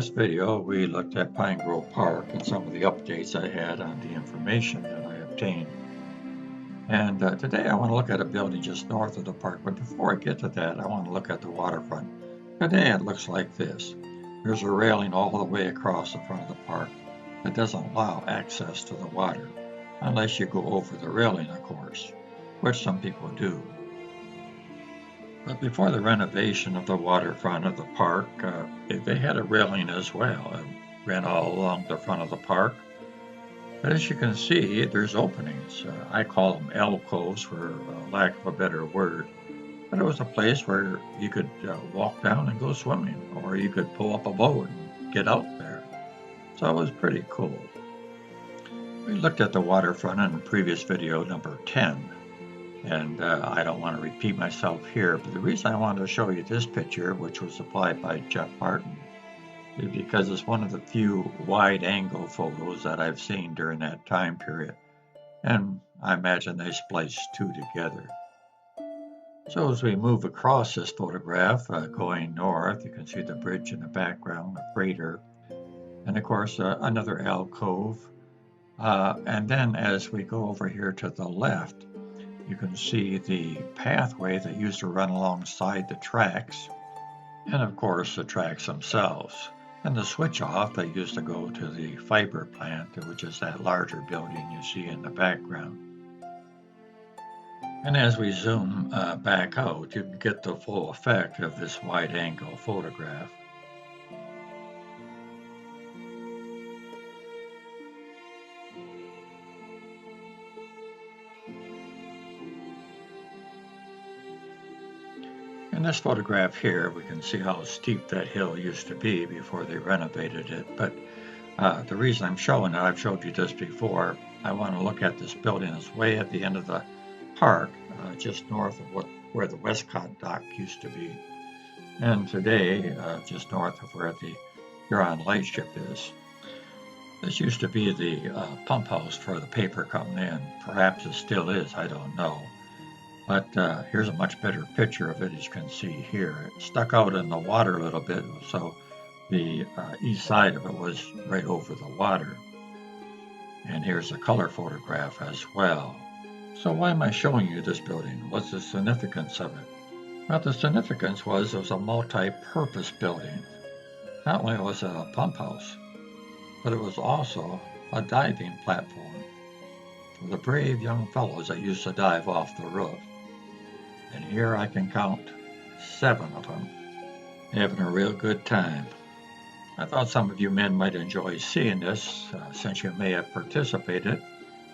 last video, we looked at Pine Grove Park and some of the updates I had on the information that I obtained. And today I want to look at a building just north of the park. But before I get to that, I want to look at the waterfront. Today it looks like this. There's a railing all the way across the front of the park that doesn't allow access to the water, unless you go over the railing, of course, which some people do. But before the renovation of the waterfront of the park, they had a railing as well. It ran all along the front of the park. But as you can see, there's openings. I call them alcoves for lack of a better word. But it was a place where you could walk down and go swimming, or you could pull up a boat and get out there. So it was pretty cool. We looked at the waterfront in the previous video, number 10. And I don't want to repeat myself here, but the reason I wanted to show you this picture, which was supplied by Jeff Martin, is because it's one of the few wide-angle photos that I've seen during that time period. And I imagine they spliced two together. So as we move across this photograph, going north, you can see the bridge in the background, the freighter, and of course another alcove. And then as we go over here to the left, you can see the pathway that used to run alongside the tracks, and of course the tracks themselves, and the switch off that used to go to the fiber plant, which is that larger building you see in the background. And as we zoom back out, you can get the full effect of this wide-angle photograph. In this photograph here, we can see how steep that hill used to be before they renovated it. But the reason I'm showing it, I've showed you this before, I want to look at this building that's way at the end of the park, just north of where the Westcott dock used to be. And today, just north of where the Huron lightship is. This used to be the pump house for the paper coming in. Perhaps it still is, I don't know. But here's a much better picture of it, as you can see here. It stuck out in the water a little bit, so the east side of it was right over the water. And here's a color photograph as well. So why am I showing you this building? What's the significance of it? Well, the significance was it was a multi-purpose building. Not only was it a pump house, but it was also a diving platform for the brave young fellows that used to dive off the roof. And here I can count 7 of them, having a real good time. I thought some of you men might enjoy seeing this, since you may have participated,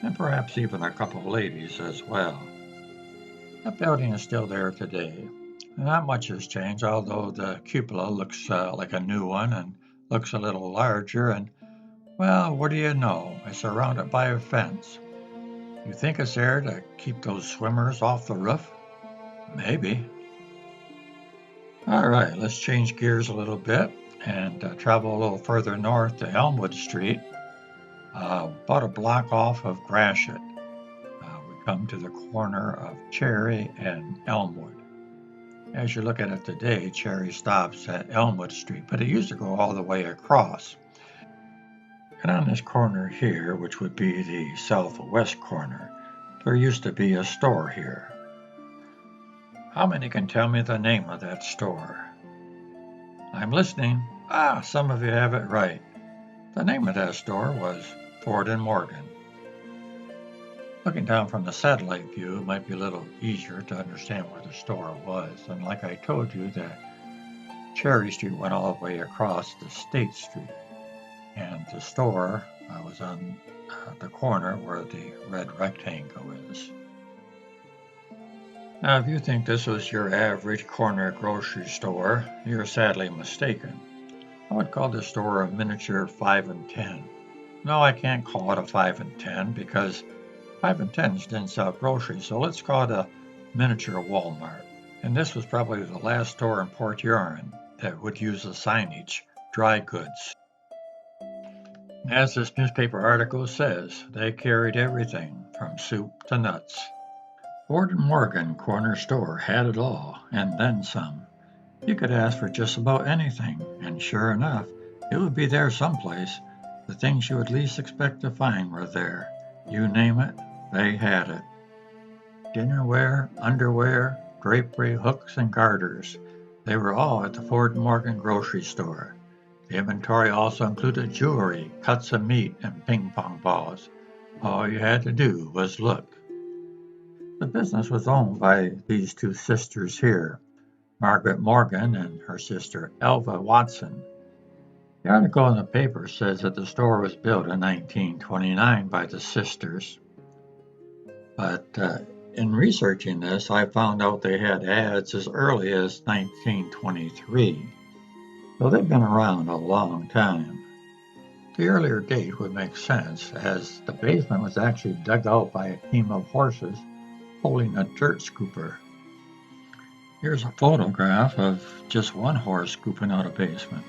and perhaps even a couple of ladies as well. The building is still there today. Not much has changed, although the cupola looks like a new one and looks a little larger, and, well, what do you know? It's surrounded by a fence. You think it's there to keep those swimmers off the roof? Maybe. All right, let's change gears a little bit and travel a little further north to Elmwood Street, about a block off of Gratiot. We come to the corner of Cherry and Elmwood. As you look at it today, Cherry stops at Elmwood Street, but it used to go all the way across. And on this corner here, which would be the southwest corner, there used to be a store here. How many can tell me the name of that store? I'm listening. Some of you have it right. The name of that store was Ford & Morgan. Looking down from the satellite view, it might be a little easier to understand where the store was. And like I told you, that Cherry Street went all the way across to State Street. And the store was on the corner where the red rectangle is. Now, if you think this was your average corner grocery store, you're sadly mistaken. I would call this store a miniature 5 and 10. No, I can't call it a 5 and 10 because 5 and 10s didn't sell groceries, so let's call it a miniature Walmart. And this was probably the last store in Port Huron that would use the signage, dry goods. As this newspaper article says, they carried everything from soup to nuts. Ford & Morgan corner store had it all, and then some. You could ask for just about anything, and sure enough, It would be there someplace. The things you would least expect to find were there. You name it, they had it. Dinnerware, underwear, drapery, hooks, and garters. They were all at the Ford Morgan grocery store. The inventory also included jewelry, cuts of meat, and ping pong balls. All you had to do was look. The business was owned by these two sisters here, Margaret Morgan and her sister Elva Watson. The article in the paper says that the store was built in 1929 by the sisters, but in researching this, I found out they had ads as early as 1923, so they've been around a long time. The earlier date would make sense, as the basement was actually dug out by a team of horses holding a dirt scooper. Here's a photograph of just one horse scooping out a basement.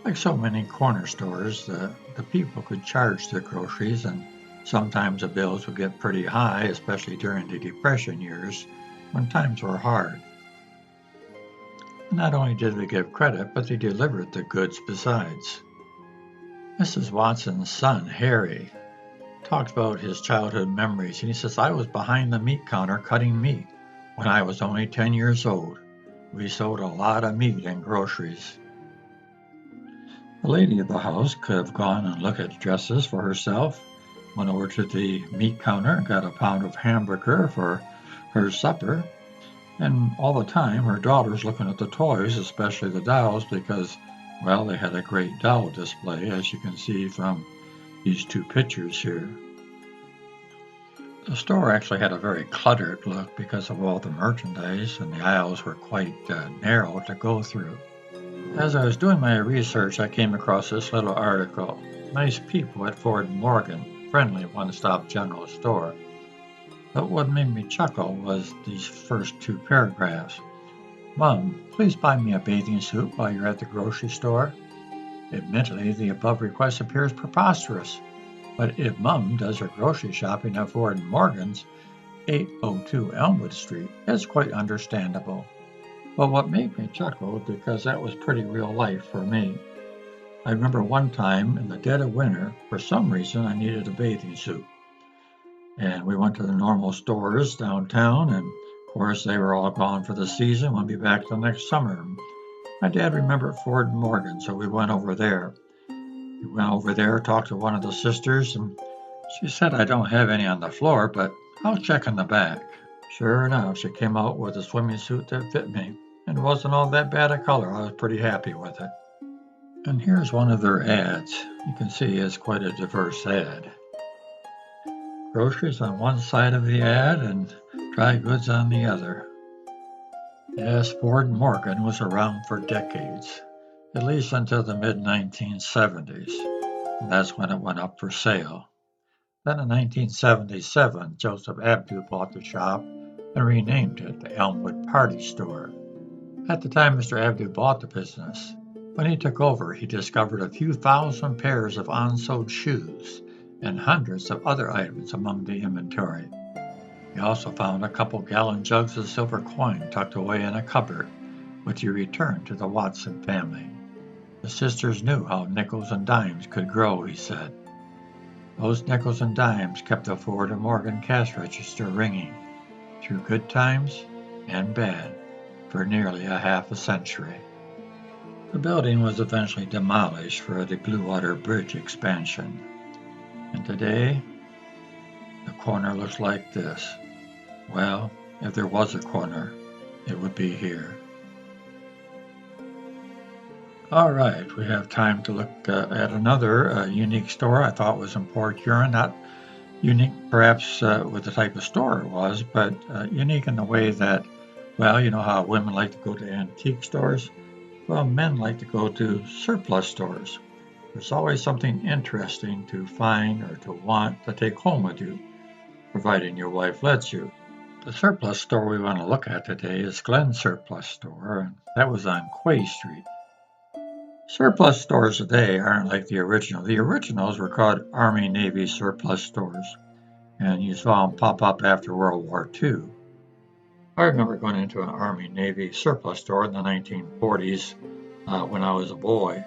Like so many corner stores, the people could charge their groceries, and sometimes the bills would get pretty high, especially during the Depression years when times were hard. Not only did they give credit, but they delivered the goods besides. Mrs. Watson's son, Harry, talks about his childhood memories, and he says, I was behind the meat counter cutting meat when I was only 10 years old. We sold a lot of meat and groceries. The lady of the house could have gone and looked at dresses for herself, went over to the meat counter and got a pound of hamburger for her supper, and all the time her daughter's looking at the toys, especially the dolls, because, well, they had a great doll display, as you can see from these two pictures here. The store actually had a very cluttered look because of all the merchandise, and the aisles were quite narrow to go through. As I was doing my research, I came across this little article. Nice people at Ford Morgan, friendly one-stop general store. But what made me chuckle was these first two paragraphs. Mom, please buy me a bathing suit while you're at the grocery store. Admittedly, the above request appears preposterous, but if Mom does her grocery shopping at Ford Morgan's, 802 Elmwood Street, it's quite understandable. But what made me chuckle, because that was pretty real life for me. I remember one time in the dead of winter, for some reason I needed a bathing suit. And we went to the normal stores downtown, and of course they were all gone for the season. We'll be back the next summer. My dad remembered Ford Morgan, so we went over there. We went over there, talked to one of the sisters, and she said, I don't have any on the floor, but I'll check in the back. Sure enough, she came out with a swimming suit that fit me, and wasn't all that bad a color. I was pretty happy with it. And here's one of their ads. You can see it's quite a diverse ad. Groceries on one side of the ad and dry goods on the other. Yes, Ford Morgan was around for decades, at least until the mid-1970s, and that's when it went up for sale. Then in 1977, Joseph Abdu bought the shop and renamed it the Elmwood Party Store. At the time Mr. Abdu bought the business, when he took over, he discovered a few thousand pairs of unsold shoes and hundreds of other items among the inventory. He also found a couple gallon jugs of silver coin tucked away in a cupboard, which he returned to the Watson family. The sisters knew how nickels and dimes could grow, he said. Those nickels and dimes kept the Ford and Morgan cash register ringing, through good times and bad, for nearly a half a century. The building was eventually demolished for the Blue Water Bridge expansion. And today, the corner looks like this. Well, if there was a corner, it would be here. All right, we have time to look at another unique store I thought was in Port Huron. Not unique perhaps with the type of store it was, but unique in the way that, well, you know how women like to go to antique stores? Well, men like to go to surplus stores. There's always something interesting to find or to want to take home with you, providing your wife lets you. The surplus store we want to look at today is Glen's Surplus Store, and that was on Quay Street. Surplus stores today aren't like the original. The originals were called Army-Navy surplus stores, and you saw them pop up after World War II. I remember going into an Army-Navy surplus store in the 1940s when I was a boy.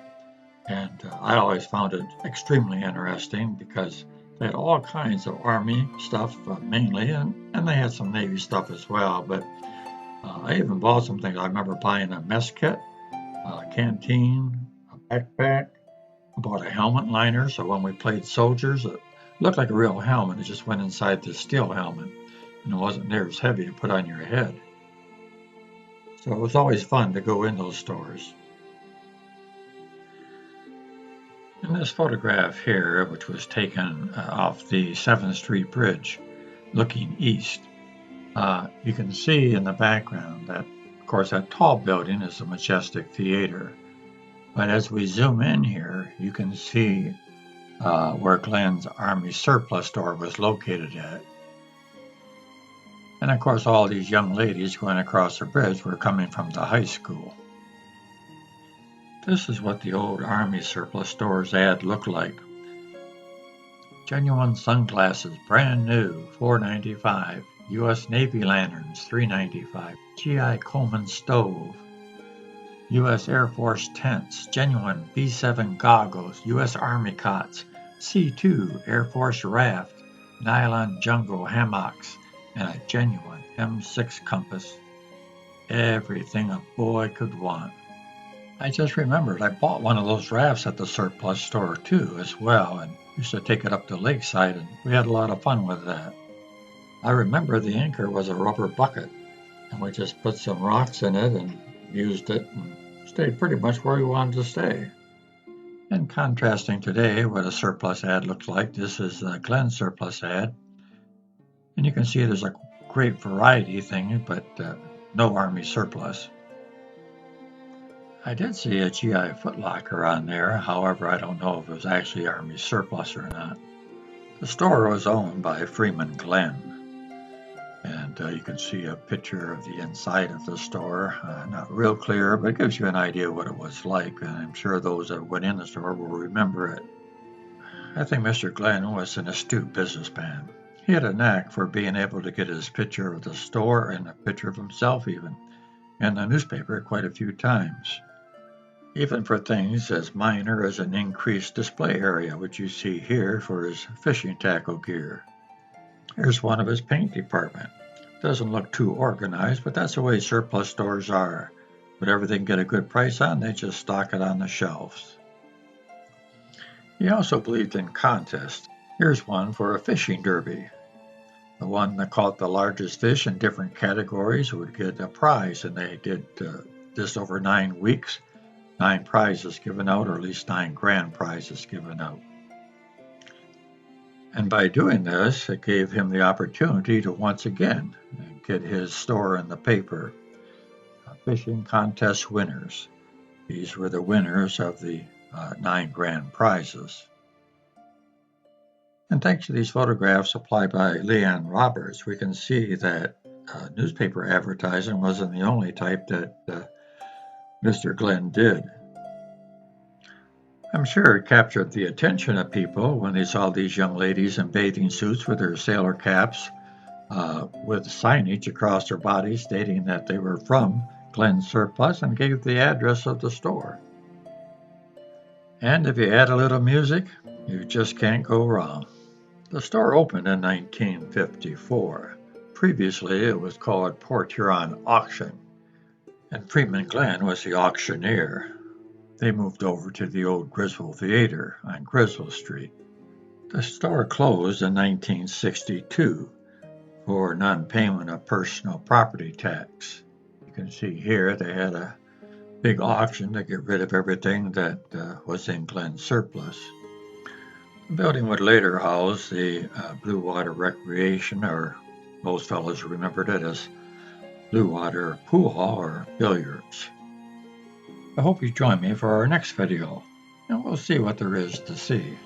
And I always found it extremely interesting because they had all kinds of Army stuff mainly, and they had some Navy stuff as well. But I even bought some things. I remember buying a mess kit, a canteen, a backpack. I bought a helmet liner, so when we played soldiers, it looked like a real helmet. It just went inside the steel helmet, and it wasn't near as heavy to put on your head. So it was always fun to go in those stores. In this photograph here, which was taken off the 7th Street Bridge, looking east, you can see in the background that, of course, that tall building is the Majestic Theater. But as we zoom in here, you can see where Glenn's Army Surplus store was located at. And of course, all these young ladies going across the bridge were coming from the high school. This is what the old Army Surplus store's ad looked like. Genuine sunglasses, brand new, $4.95. U.S. Navy lanterns, $3.95. GI Coleman stove. U.S. Air Force tents, genuine B-7 goggles, U.S. Army cots, C-2 Air Force raft, nylon jungle hammocks, and a genuine M6 compass. Everything a boy could want. I just remembered I bought one of those rafts at the surplus store too as well, and used to take it up to Lakeside, and we had a lot of fun with that. I remember the anchor was a rubber bucket, and we just put some rocks in it and used it and stayed pretty much where we wanted to stay. And contrasting today what a surplus ad looks like, this is Glenn's surplus ad. And you can see there's a great variety thing, but no Army surplus. I did see a GI footlocker on there, however I don't know if it was actually Army surplus or not. The store was owned by Freeman Glenn. And you can see a picture of the inside of the store. Not real clear, but it gives you an idea what it was like. And I'm sure those that went in the store will remember it. I think Mr. Glenn was an astute businessman. He had a knack for being able to get his picture of the store and a picture of himself even, in the newspaper quite a few times. Even for things as minor as an increased display area, which you see here for his fishing tackle gear. Here's one of his paint department. Doesn't look too organized, but that's the way surplus stores are. Whatever they can get a good price on, they just stock it on the shelves. He also believed in contests. Here's one for a fishing derby. The one that caught the largest fish in different categories would get a prize, and they did this over 9 weeks. 9 prizes given out, or at least 9 grand prizes given out. And by doing this, it gave him the opportunity to once again get his store in the paper. Fishing contest winners. These were the winners of the 9 grand prizes. And thanks to these photographs supplied by Leanne Roberts, we can see that newspaper advertising wasn't the only type that Mr. Glenn did. I'm sure it captured the attention of people when they saw these young ladies in bathing suits with their sailor caps, with signage across their bodies stating that they were from Glenn's Surplus and gave the address of the store. And if you add a little music, you just can't go wrong. The store opened in 1954. Previously, it was called Port Huron Auction, and Freeman Glenn was the auctioneer. They moved over to the old Griswold Theater on Griswold Street. The store closed in 1962 for non-payment of personal property tax. You can see here they had a big auction to get rid of everything that was in Glenn's surplus. The building would later house the Blue Water Recreation, or most fellows remembered it as Blue Water Pool Hall or Billiards. I hope you join me for our next video, and we'll see what there is to see.